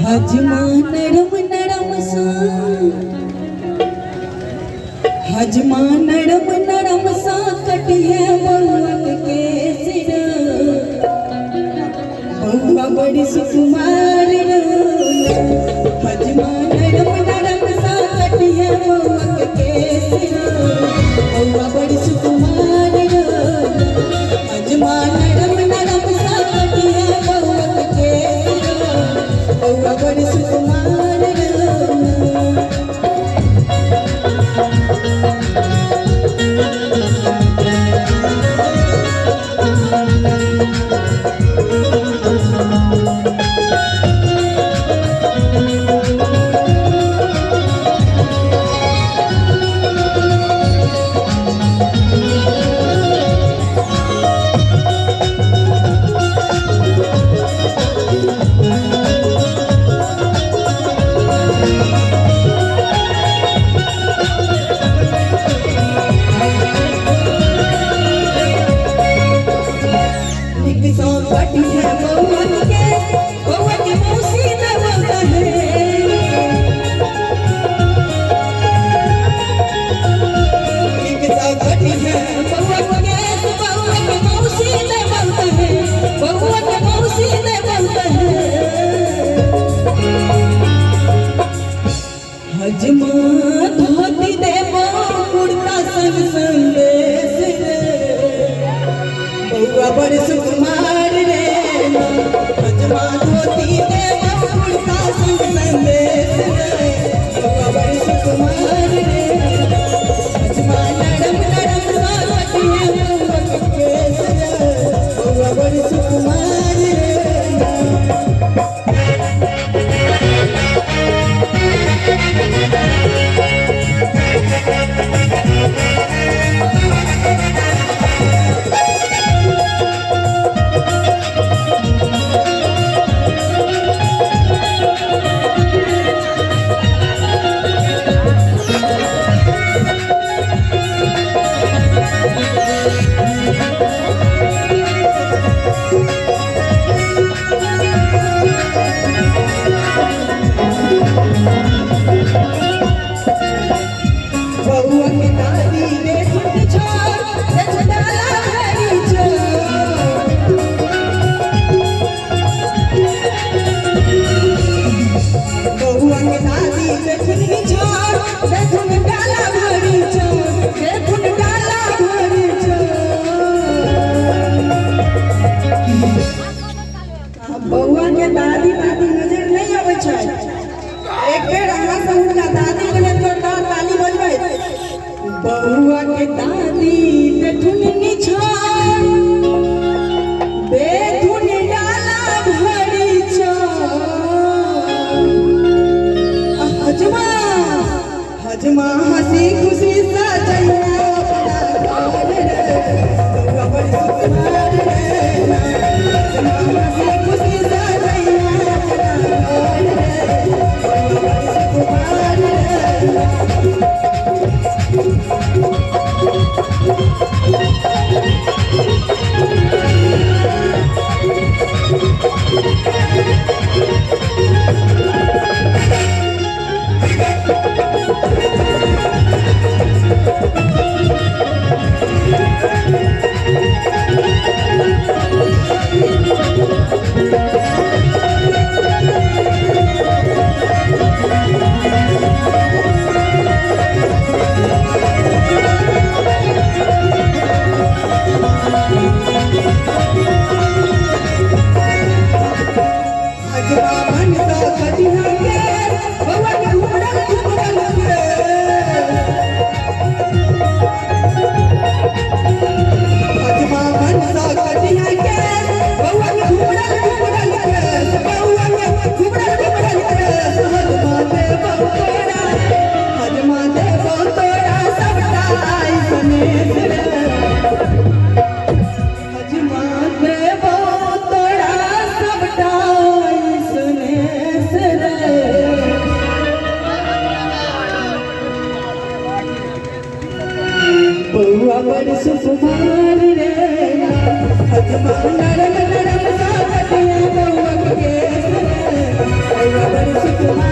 हजमा नरम नरम सा हजमा नरम नरम सा कटिए बउअन के सिर बउआ बड़ी सुकुमार हजमा नरम नरम सा कटिए बउअन के सिर बउआ बड़ी सुकुमार हजमा नरम नरम सा कटिए बउअन के सिर बउआ बड़ी सुकुमार हजमा धोती देवो कुर्ता संग संदेश रे बउआ बड़ सुकुमार रे हजमा धोती देवो कुर्ता संग संदेश रे बउआ बड़ सुकुमार रे हजमा नरम नरम सा कटिए बउआ के रे बउआ बड़ सुकुमार रे बउआ के दादी दादी नजर नहीं आवे छै एक बेर अहाँ से उनका दादी के जोरदार ताली बजबै बउआ के दादी बेथुन निछाड़ बेथुन डाला भरी छो हजमा हजमा हंसी खुशी सजैया बउआ बड़ी सुकुमार रे हंसी खुशी सजैया बउआ बड़ी हजमा वर सुकुमार